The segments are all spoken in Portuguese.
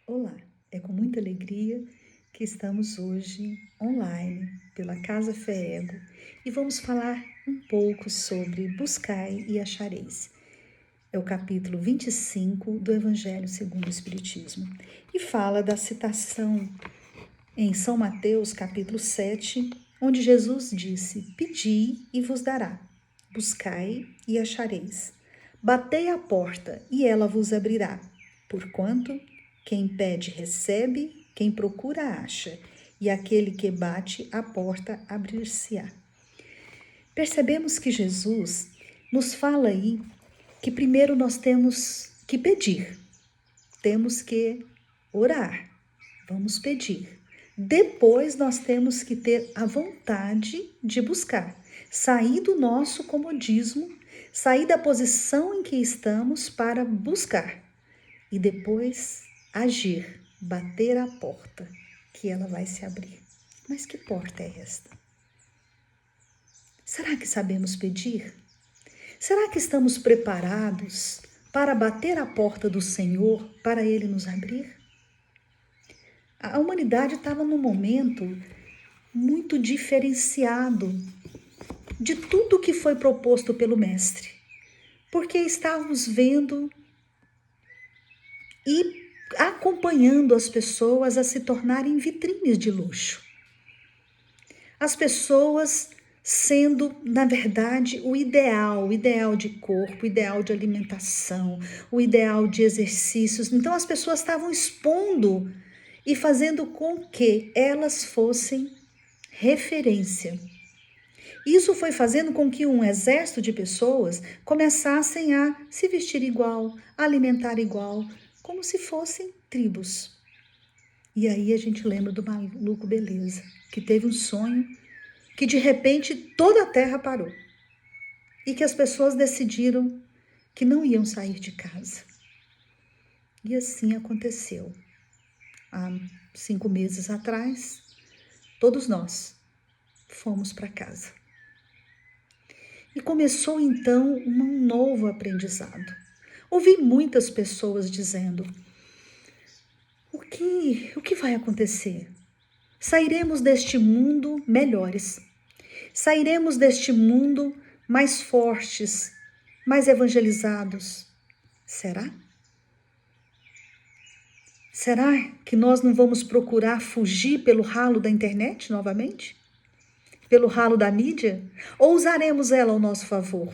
Olá, é com muita alegria que estamos hoje online pela Casa Fé Ego e vamos falar um pouco sobre buscai e achareis. É o capítulo 25 do Evangelho segundo o Espiritismo e fala da citação em São Mateus, capítulo 7, onde Jesus disse: Pedi e vos dará, buscai e achareis, batei à porta e ela vos abrirá, porquanto quem pede recebe, quem procura acha, e aquele que bate à porta abrir-se-á. Percebemos que Jesus nos fala aí que primeiro nós temos que pedir, temos que orar, vamos pedir. Depois nós temos que ter a vontade de buscar, sair do nosso comodismo, sair da posição em que estamos para buscar e depois agir, bater a porta, que ela vai se abrir. Mas que porta é esta? Será que sabemos pedir? Será que estamos preparados para bater a porta do Senhor para Ele nos abrir? A humanidade estava num momento muito diferenciado de tudo que foi proposto pelo Mestre, porque estávamos vendo e acompanhando as pessoas a se tornarem vitrines de luxo. As pessoas sendo, na verdade, o ideal de corpo, o ideal de alimentação, o ideal de exercícios. Então as pessoas estavam expondo e fazendo com que elas fossem referência. Isso foi fazendo com que um exército de pessoas começassem a se vestir igual, a alimentar igual, como se fossem tribos. E aí a gente lembra do maluco Beleza, que teve um sonho que de repente toda a terra parou e que as pessoas decidiram que não iam sair de casa. E assim aconteceu. Há 5 meses atrás, todos nós fomos para casa. E começou então um novo aprendizado. Ouvi muitas pessoas dizendo: o que vai acontecer? Sairemos deste mundo melhores. Sairemos deste mundo mais fortes, mais evangelizados. Será? Será que nós não vamos procurar fugir pelo ralo da internet novamente? Pelo ralo da mídia? Ou usaremos ela ao nosso favor?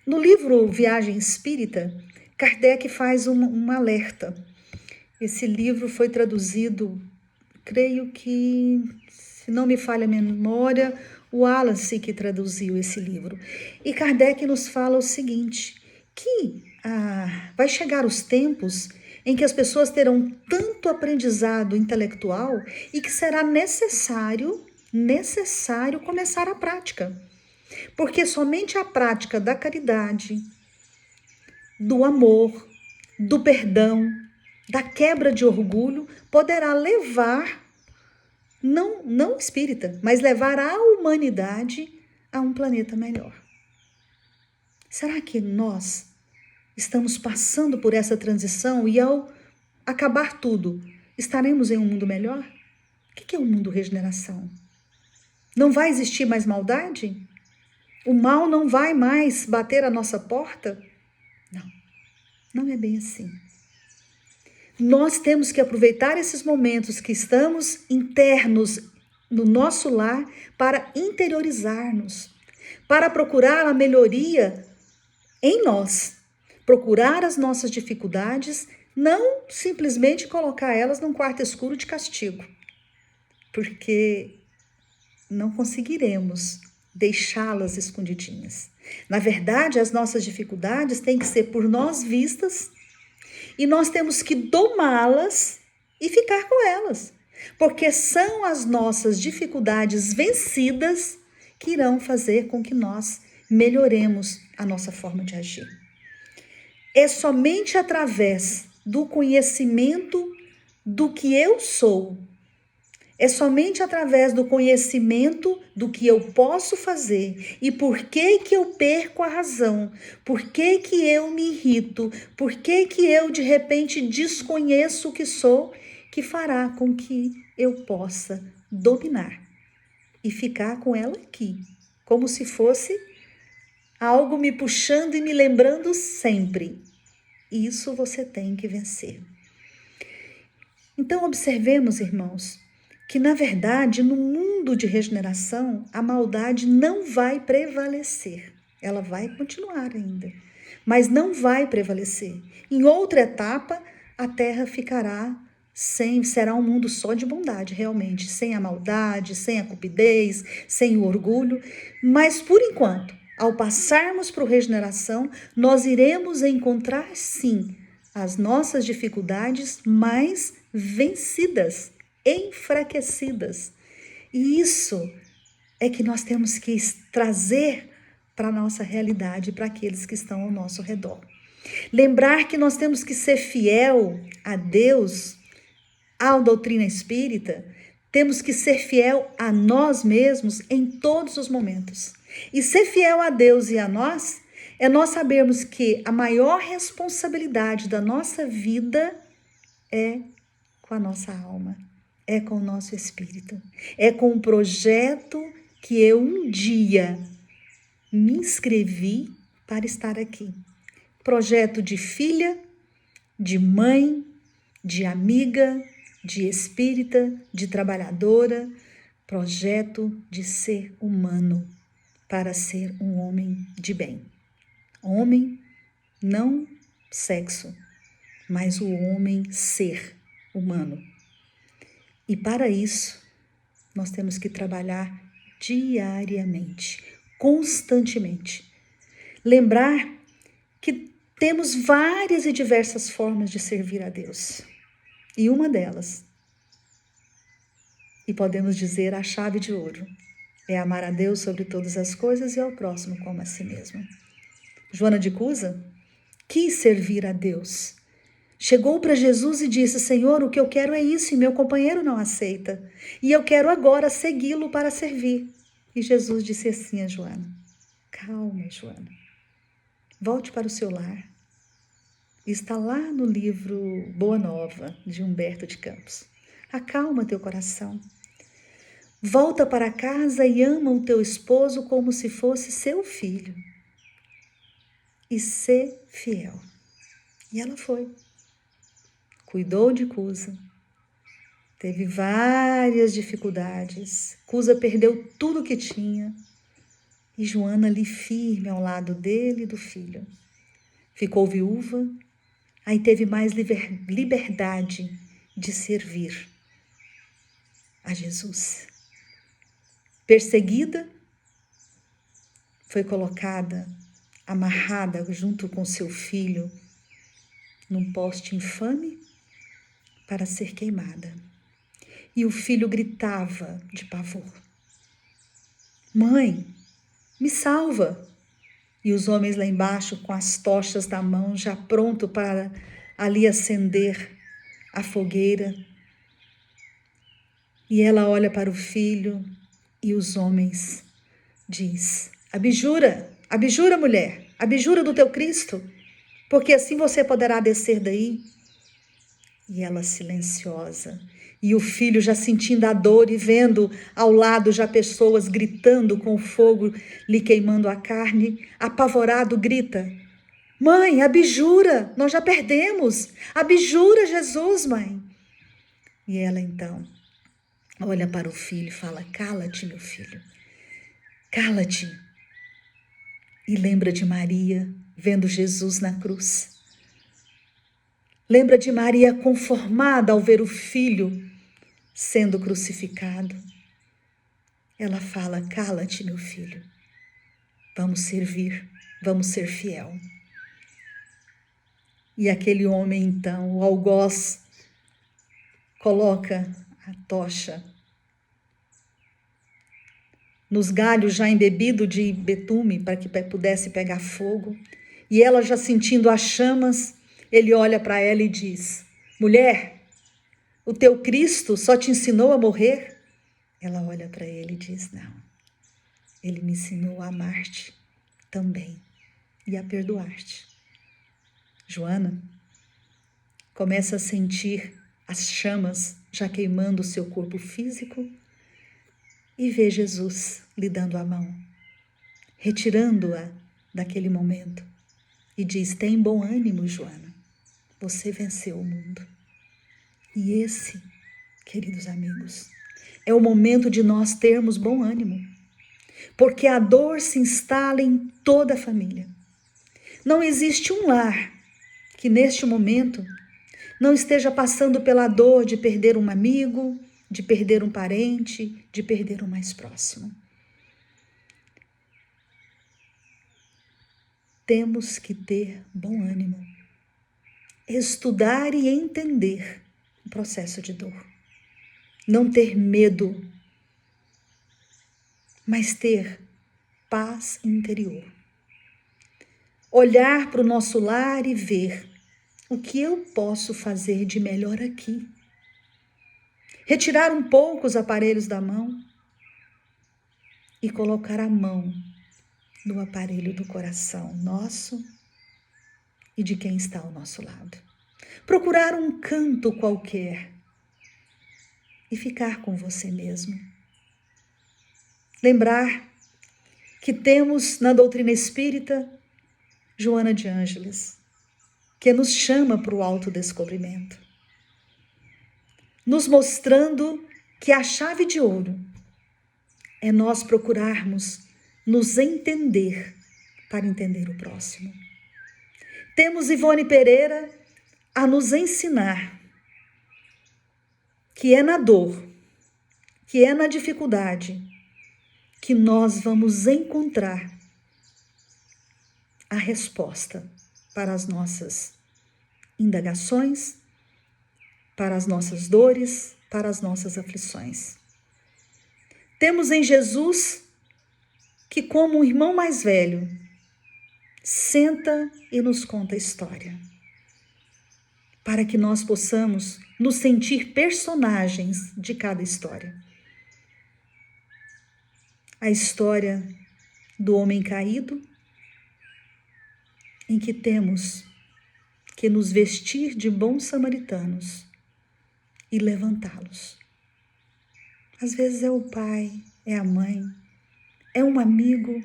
No livro Viagem Espírita, Kardec faz um alerta. Esse livro foi traduzido, creio que, se não me falha a memória, o Wallace que traduziu esse livro. E Kardec nos fala o seguinte, que vai chegar os tempos em que as pessoas terão tanto aprendizado intelectual e que será necessário começar a prática. Porque somente a prática da caridade, do amor, do perdão, da quebra de orgulho poderá levar, não espírita, mas levar a humanidade a um planeta melhor. Será que nós estamos passando por essa transição e ao acabar tudo, estaremos em um mundo melhor? O que é um mundo regeneração? Não vai existir mais maldade? O mal não vai mais bater a nossa porta? Não é bem assim. Nós temos que aproveitar esses momentos que estamos internos no nosso lar para interiorizar-nos, para procurar a melhoria em nós, procurar as nossas dificuldades, não simplesmente colocar elas num quarto escuro de castigo, porque não conseguiremos deixá-las escondidinhas. Na verdade, as nossas dificuldades têm que ser por nós vistas e nós temos que domá-las e ficar com elas, porque são as nossas dificuldades vencidas que irão fazer com que nós melhoremos a nossa forma de agir. É somente através do conhecimento do que eu sou, É somente através do conhecimento do que eu posso fazer e por que que eu perco a razão, por que que eu me irrito, por que que eu de repente desconheço o que sou, que fará com que eu possa dominar e ficar com ela aqui, como se fosse algo me puxando e me lembrando sempre. Isso você tem que vencer. Então, observemos, irmãos, que na verdade, no mundo de regeneração, a maldade não vai prevalecer. Ela vai continuar ainda, mas não vai prevalecer. Em outra etapa, a terra ficará será um mundo só de bondade, realmente, sem a maldade, sem a cupidez, sem o orgulho. Mas por enquanto, ao passarmos para a regeneração, nós iremos encontrar sim as nossas dificuldades mais vencidas, enfraquecidas. E isso é que nós temos que trazer para a nossa realidade, para aqueles que estão ao nosso redor. Lembrar que nós temos que ser fiel a Deus, à doutrina espírita, temos que ser fiel a nós mesmos em todos os momentos. E ser fiel a Deus e a nós é nós sabermos que a maior responsabilidade da nossa vida é com a nossa alma, é com o nosso espírito, é com o projeto que eu um dia me inscrevi para estar aqui. Projeto de filha, de mãe, de amiga, de espírita, de trabalhadora, projeto de ser humano para ser um homem de bem. Homem, não sexo, mas o homem ser humano. E para isso, nós temos que trabalhar diariamente, constantemente. Lembrar que temos várias e diversas formas de servir a Deus. E uma delas, e podemos dizer a chave de ouro, é amar a Deus sobre todas as coisas e ao próximo como a si mesmo. Joana de Cusa quis servir a Deus. Chegou para Jesus e disse: Senhor, o que eu quero é isso e meu companheiro não aceita. E eu quero agora segui-lo para servir. E Jesus disse assim a Joana: calma, Joana. Volte para o seu lar. Está lá no livro Boa Nova, de Humberto de Campos. Acalma teu coração. Volta para casa e ama o teu esposo como se fosse seu filho. E ser fiel. E ela foi. Cuidou de Cusa. Teve várias dificuldades. Cusa perdeu tudo que tinha. E Joana ali firme ao lado dele e do filho. Ficou viúva. Aí teve mais liberdade de servir a Jesus. Perseguida, foi colocada, amarrada junto com seu filho num poste infame para ser queimada. E o filho gritava de pavor: mãe, me salva! E os homens lá embaixo com as tochas na mão, já pronto para ali acender a fogueira. E ela olha para o filho e os homens diz: abjura, abjura, mulher, abjura do teu Cristo, porque assim você poderá descer daí. E ela silenciosa, e o filho já sentindo a dor e vendo ao lado já pessoas gritando com o fogo lhe queimando a carne, apavorado grita: mãe, abjura, nós já perdemos, abjura Jesus, mãe. E ela então olha para o filho e fala: cala-te, meu filho, cala-te. E lembra de Maria vendo Jesus na cruz. Lembra de Maria conformada ao ver o filho sendo crucificado. Ela fala: cala-te, meu filho. Vamos servir, vamos ser fiel. E aquele homem, então, o algoz, coloca a tocha nos galhos já embebido de betume para que pudesse pegar fogo. E ela já sentindo as chamas, ele olha para ela e diz: mulher, O teu Cristo só te ensinou a morrer? Ela olha para ele e diz: não, ele me ensinou a amar-te também e a perdoar-te. Joana começa a sentir as chamas já queimando o seu corpo físico e vê Jesus lhe dando a mão, retirando-a daquele momento e diz: tem bom ânimo, Joana, você venceu o mundo. E esse, queridos amigos, é o momento de nós termos bom ânimo, porque a dor se instala em toda a família. Não existe um lar que neste momento não esteja passando pela dor de perder um amigo, de perder um parente, de perder um mais próximo. Temos que ter bom ânimo, estudar e entender o processo de dor. Não ter medo, mas ter paz interior. Olhar para o nosso lar e ver o que eu posso fazer de melhor aqui. Retirar um pouco os aparelhos da mão e colocar a mão no aparelho do coração nosso e de quem está ao nosso lado. Procurar um canto qualquer e ficar com você mesmo. Lembrar que temos na doutrina espírita Joana de Ângeles, que nos chama para o autodescobrimento, nos mostrando que a chave de ouro é nós procurarmos nos entender para entender o próximo. Temos Ivone Pereira a nos ensinar que é na dor, que é na dificuldade, que nós vamos encontrar a resposta para as nossas indagações, para as nossas dores, para as nossas aflições. Temos em Jesus que, como um irmão mais velho, senta e nos conta a história, para que nós possamos nos sentir personagens de cada história. A história do homem caído, em que temos que nos vestir de bons samaritanos e levantá-los. Às vezes é o pai, é a mãe, é um amigo,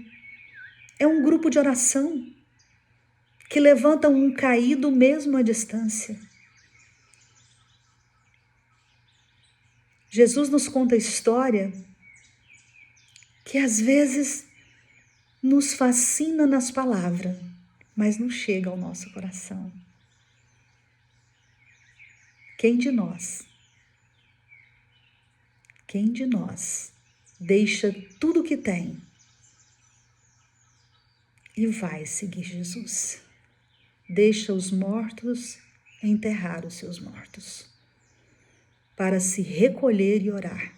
é um grupo de oração que levantam um caído mesmo à distância. Jesus nos conta a história que às vezes nos fascina nas palavras, mas não chega ao nosso coração. Quem de nós deixa tudo que tem e vai seguir Jesus? Deixa os mortos enterrar os seus mortos, para se recolher e orar.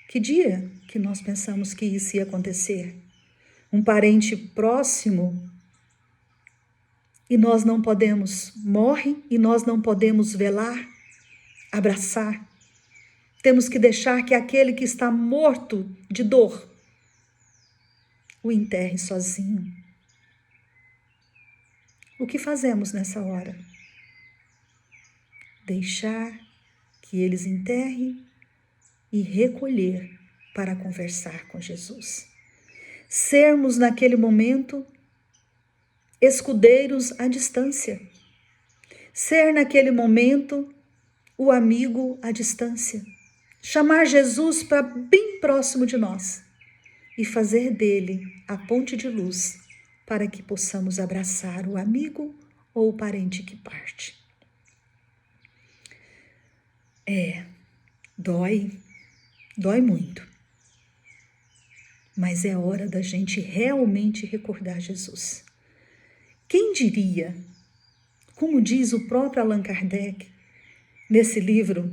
Que dia que nós pensamos que isso ia acontecer? Um parente próximo e nós não podemos, morre e nós não podemos velar, abraçar. Temos que deixar que aquele que está morto de dor o enterre sozinho. O que fazemos nessa hora? Deixar que eles enterrem e recolher para conversar com Jesus. Sermos naquele momento escudeiros à distância. Ser naquele momento o amigo à distância. Chamar Jesus para bem próximo de nós e fazer dele a ponte de luz para que possamos abraçar o amigo ou o parente que parte. Dói muito, mas é hora da gente realmente recordar Jesus. Quem diria, como diz o próprio Allan Kardec, nesse livro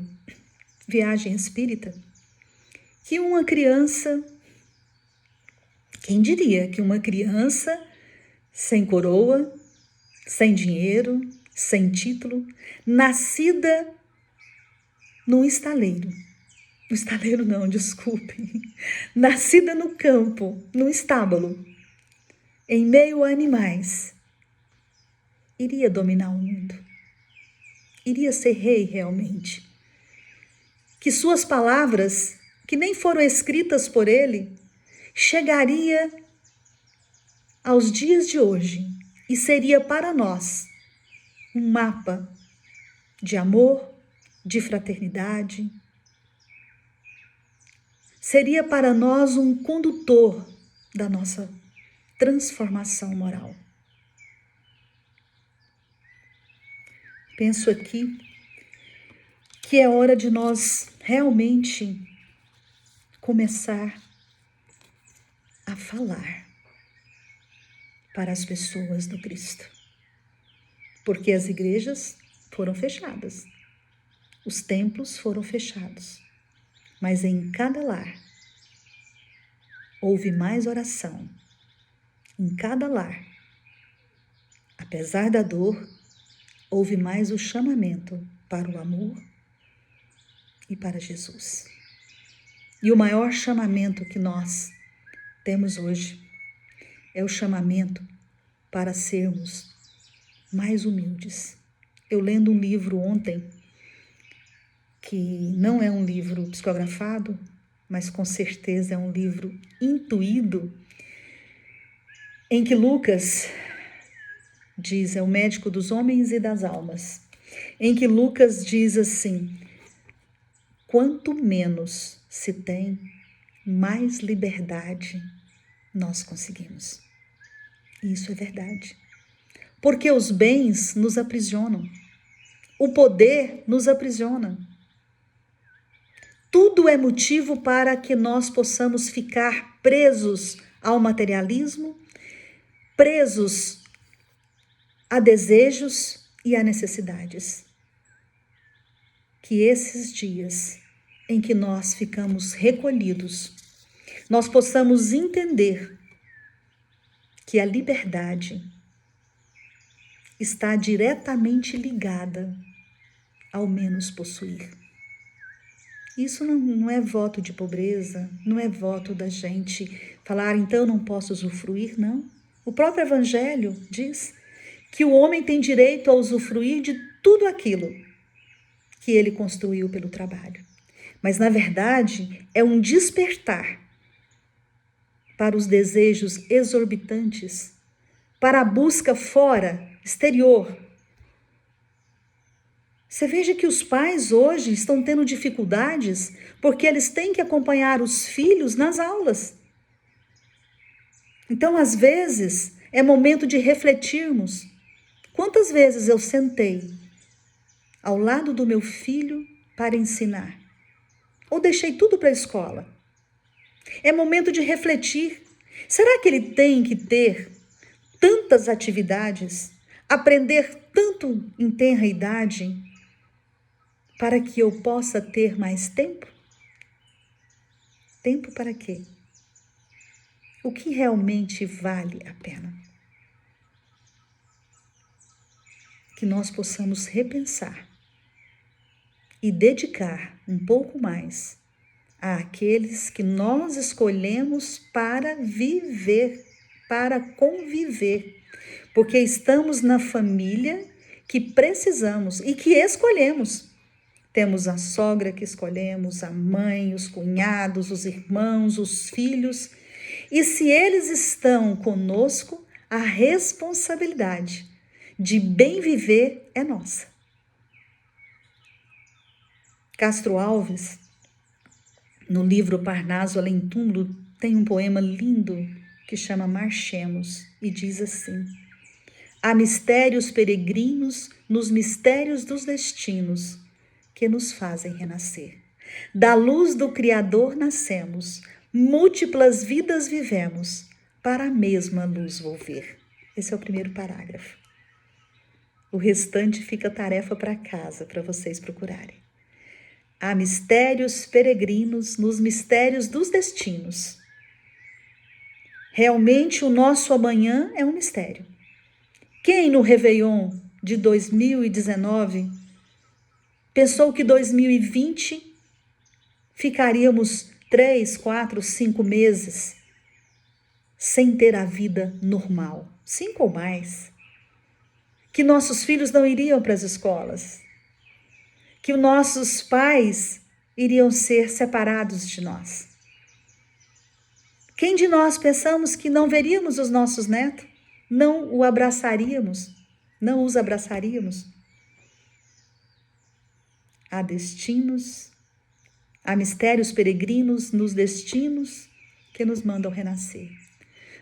Viagem Espírita, que uma criança, quem diria que uma criança sem coroa, sem dinheiro, sem título, nascida num estaleiro. No estaleiro não, desculpem. Nascida no campo, num estábulo, em meio a animais, iria dominar o mundo. Iria ser rei realmente. Que suas palavras, que nem foram escritas por ele, chegaria aos dias de hoje e seria para nós um mapa de amor, de fraternidade. Seria para nós um condutor da nossa transformação moral. Penso aqui que é hora de nós realmente começar a falar para as pessoas do Cristo. Porque as igrejas foram fechadas, os templos foram fechados, mas em cada lar houve mais oração. Em cada lar, apesar da dor, houve mais o chamamento para o amor e para Jesus. E o maior chamamento que nós temos hoje é o chamamento para sermos mais humildes. Eu lendo um livro ontem, que não é um livro psicografado, mas com certeza é um livro intuído, em que Lucas diz, é o médico dos homens e das almas, em que Lucas diz assim: quanto menos se tem, mais liberdade nós conseguimos. E isso é verdade. Porque os bens nos aprisionam. O poder nos aprisiona. Tudo é motivo para que nós possamos ficar presos ao materialismo, presos a desejos e a necessidades. Que esses dias em que nós ficamos recolhidos, nós possamos entender que a liberdade está diretamente ligada ao menos possuir. Isso não é voto de pobreza, não é voto da gente falar, então não posso usufruir, não. O próprio Evangelho diz que o homem tem direito a usufruir de tudo aquilo que ele construiu pelo trabalho. Mas, na verdade, é um despertar para os desejos exorbitantes, para a busca fora, exterior. Você veja que os pais hoje estão tendo dificuldades porque eles têm que acompanhar os filhos nas aulas. Então, às vezes, é momento de refletirmos. Quantas vezes eu sentei ao lado do meu filho para ensinar? Ou deixei tudo para a escola? É momento de refletir. Será que ele tem que ter tantas atividades, aprender tanto em tenra idade, para que eu possa ter mais tempo? Tempo para quê? O que realmente vale a pena? Que nós possamos repensar e dedicar um pouco mais àqueles que nós escolhemos para viver, para conviver, porque estamos na família que precisamos e que escolhemos. Temos a sogra que escolhemos, a mãe, os cunhados, os irmãos, os filhos. E se eles estão conosco, a responsabilidade de bem viver é nossa. Castro Alves, no livro Parnaso Além Túmulo, tem um poema lindo que chama Marchemos e diz assim: há mistérios peregrinos nos mistérios dos destinos que nos fazem renascer. Da luz do Criador nascemos, múltiplas vidas vivemos, para a mesma luz volver. Esse é o primeiro parágrafo. O restante fica tarefa para casa, para vocês procurarem. Há mistérios peregrinos nos mistérios dos destinos. Realmente o nosso amanhã é um mistério. Quem no Réveillon de 2019 Pensou que 2020 ficaríamos 3, 4, 5 meses sem ter a vida normal, 5 ou mais. Que nossos filhos não iriam para as escolas, que os nossos pais iriam ser separados de nós. Quem de nós pensamos que não veríamos os nossos netos, não os abraçaríamos? Há destinos, há mistérios peregrinos nos destinos que nos mandam renascer.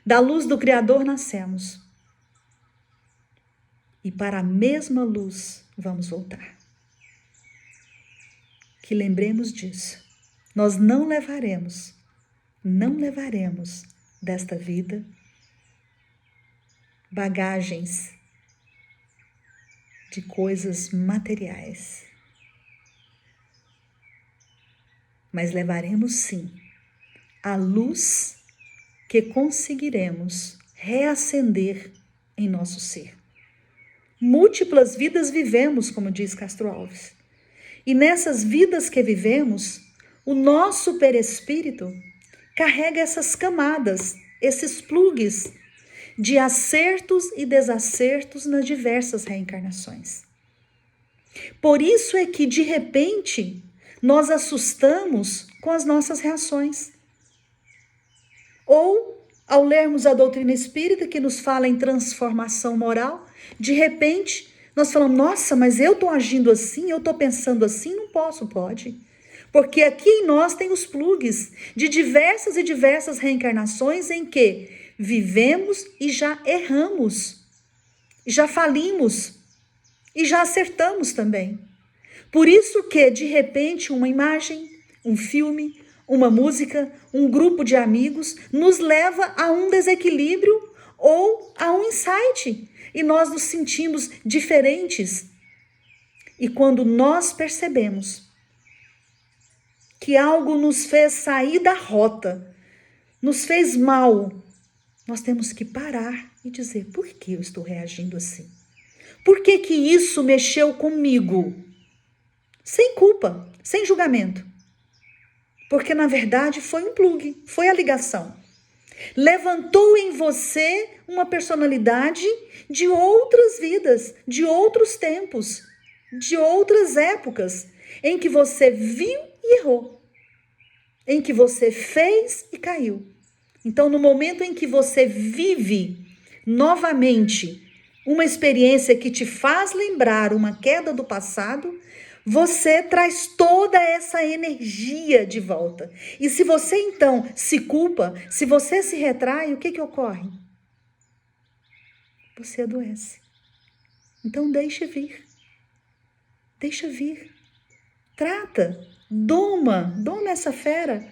Da luz do Criador nascemos. E para a mesma luz vamos voltar. Que lembremos disso. Nós não levaremos desta vida bagagens de coisas materiais. Mas levaremos sim a luz que conseguiremos reacender em nosso ser. Múltiplas vidas vivemos, como diz Castro Alves. E nessas vidas que vivemos, o nosso perispírito carrega essas camadas, esses plugs de acertos e desacertos nas diversas reencarnações. Por isso é que, de repente, nós assustamos com as nossas reações. Ou, ao lermos a doutrina espírita, que nos fala em transformação moral, de repente, nós falamos, nossa, mas eu estou agindo assim, eu estou pensando assim, não posso, pode. Porque aqui em nós tem os plugs de diversas e diversas reencarnações em que vivemos e já erramos, já falimos e já acertamos também. Por isso que, de repente, uma imagem, um filme, uma música, um grupo de amigos nos leva a um desequilíbrio ou a um insight e nós nos sentimos diferentes. E quando nós percebemos que algo nos fez sair da rota, nos fez mal, nós temos que parar e dizer, por que eu estou reagindo assim? Por que que isso mexeu comigo? Sem culpa, sem julgamento. Porque, na verdade, foi um plug, foi a ligação. Levantou em você uma personalidade de outras vidas, de outros tempos, de outras épocas, em que você viu e errou, em que você fez e caiu. Então, no momento em que você vive novamente uma experiência que te faz lembrar uma queda do passado, você traz toda essa energia de volta. E se você então se culpa, se você se retrai, o que ocorre? Você adoece. Então deixa vir. Deixa vir. Trata, doma essa fera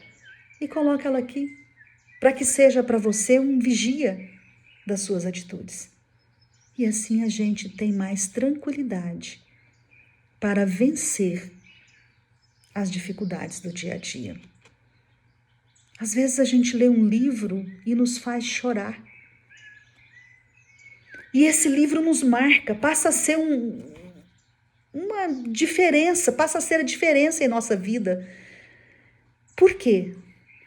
e coloca ela aqui, para que seja para você um vigia das suas atitudes. E assim a gente tem mais tranquilidade para vencer as dificuldades do dia a dia. Às vezes a gente lê um livro e nos faz chorar. E esse livro nos marca, passa a ser uma diferença, passa a ser a diferença em nossa vida. Por quê?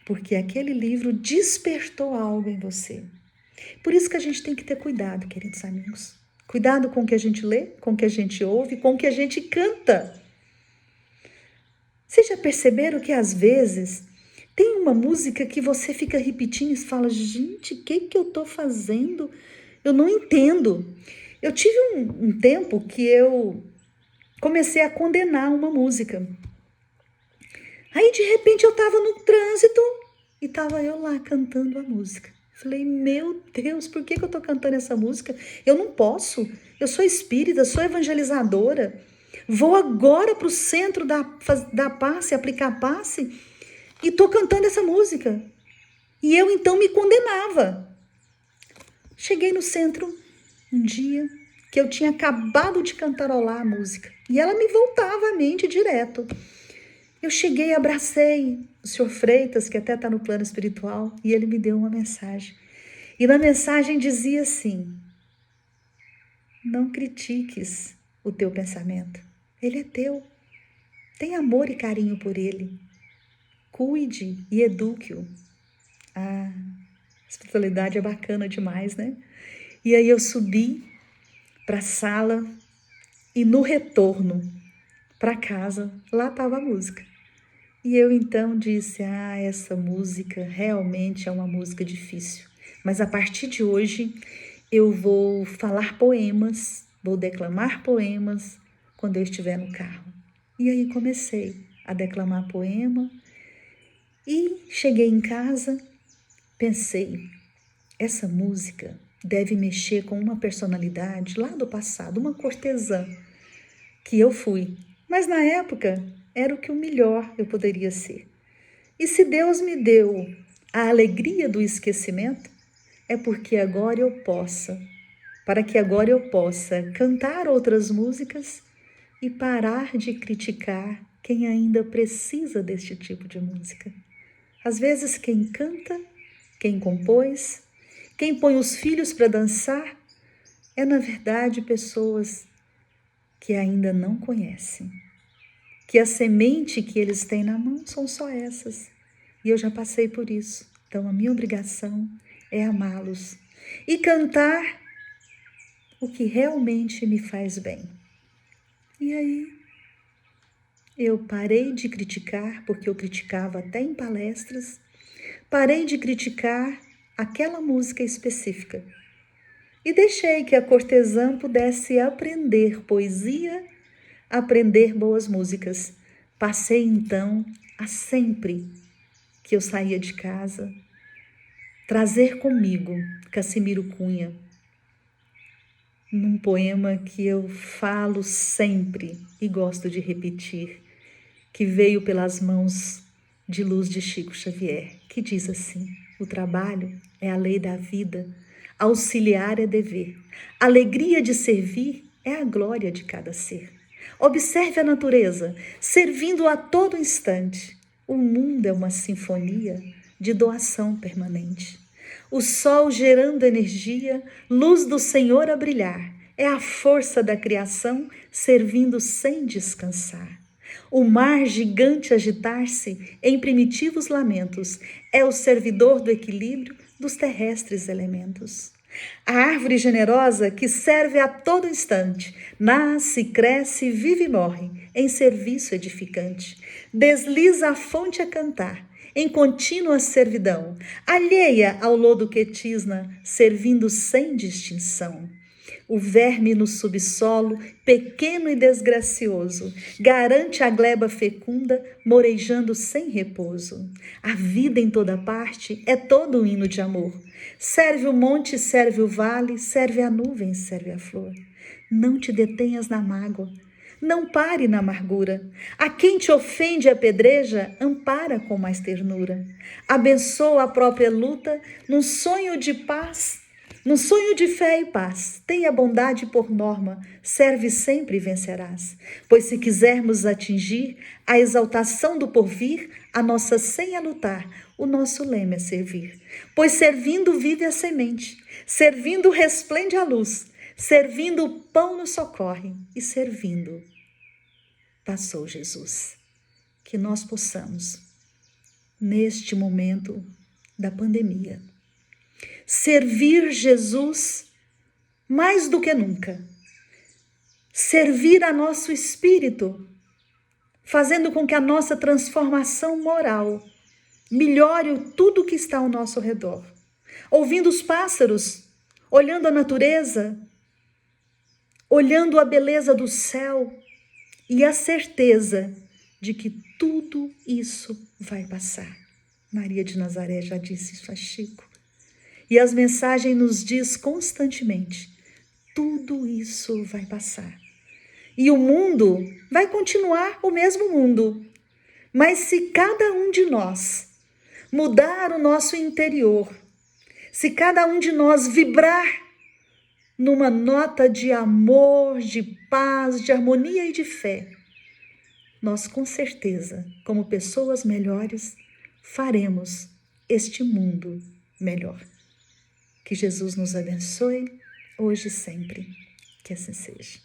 Porque aquele livro despertou algo em você. Por isso que a gente tem que ter cuidado, queridos amigos. Cuidado com o que a gente lê, com o que a gente ouve, com o que a gente canta. Vocês já perceberam que às vezes tem uma música que você fica repetindo e fala, gente, o que eu estou fazendo? Eu não entendo. Eu tive um tempo que eu comecei a condenar uma música. Aí, de repente, eu estava no trânsito e estava eu lá cantando a música. Falei, meu Deus, por que eu estou cantando essa música? Eu não posso. Eu sou espírita, sou evangelizadora. Vou agora para o centro da passe, aplicar passe, e estou cantando essa música. E eu então me condenava. Cheguei no centro um dia que eu tinha acabado de cantarolar a música. E ela me voltava à mente direto. Eu cheguei e abracei o Sr. Freitas, que até está no plano espiritual, e ele me deu uma mensagem. E na mensagem dizia assim, não critiques o teu pensamento, ele é teu. Tenha amor e carinho por ele. Cuide e eduque-o. Ah, espiritualidade é bacana demais, né? E aí eu subi para a sala e no retorno para casa, lá estava a música. E eu então disse, essa música realmente é uma música difícil. Mas a partir de hoje eu vou falar poemas, vou declamar poemas quando eu estiver no carro. E aí comecei a declamar poema e cheguei em casa, pensei, essa música deve mexer com uma personalidade lá do passado, uma cortesã que eu fui. Mas na época era o que o melhor eu poderia ser. E se Deus me deu a alegria do esquecimento, é porque agora eu possa, para que agora eu possa cantar outras músicas e parar de criticar quem ainda precisa deste tipo de música. Às vezes quem canta, quem compôs, quem põe os filhos para dançar, é na verdade pessoas que ainda não conhecem, que a semente que eles têm na mão são só essas. E eu já passei por isso. Então a minha obrigação é amá-los e cantar o que realmente me faz bem. E aí eu parei de criticar, porque eu criticava até em palestras, parei de criticar aquela música específica e deixei que a cortesã pudesse aprender poesia, aprender boas músicas. Passei então a sempre que eu saía de casa trazer comigo Cassimiro Cunha, num poema que eu falo sempre e gosto de repetir, que veio pelas mãos de luz de Chico Xavier, que diz assim: o trabalho é a lei da vida, auxiliar é dever, alegria de servir é a glória de cada ser. Observe a natureza, servindo a todo instante. O mundo é uma sinfonia de doação permanente. O sol gerando energia, luz do Senhor a brilhar, é a força da criação servindo sem descansar. O mar gigante agitar-se em primitivos lamentos é o servidor do equilíbrio dos terrestres elementos. A árvore generosa que serve a todo instante, nasce, cresce, vive e morre em serviço edificante. Desliza a fonte a cantar, em contínua servidão, alheia ao lodo que tisna, servindo sem distinção. O verme no subsolo, pequeno e desgracioso, garante a gleba fecunda, morejando sem repouso. A vida em toda parte é todo um hino de amor. Serve o monte, serve o vale, serve a nuvem, serve a flor. Não te detenhas na mágoa, não pare na amargura. A quem te ofende e apedreja, ampara com mais ternura. Abençoa a própria luta num sonho de paz, num sonho de fé e paz. Tenha bondade por norma, serve sempre e vencerás. Pois se quisermos atingir a exaltação do porvir, a nossa senha é lutar, o nosso lema é servir. Pois servindo vive a semente, servindo resplende a luz, servindo o pão nos socorre e servindo passou Jesus. Que nós possamos, neste momento da pandemia, servir Jesus mais do que nunca, servir a nosso espírito, fazendo com que a nossa transformação moral melhore tudo que está ao nosso redor, ouvindo os pássaros, olhando a natureza, olhando a beleza do céu e a certeza de que tudo isso vai passar. Maria de Nazaré já disse isso a Chico. E as mensagens nos diz constantemente, tudo isso vai passar. E o mundo vai continuar o mesmo mundo. Mas se cada um de nós mudar o nosso interior, se cada um de nós vibrar numa nota de amor, de paz, de harmonia e de fé, nós com certeza, como pessoas melhores, faremos este mundo melhor. Que Jesus nos abençoe, hoje e sempre. Que assim seja.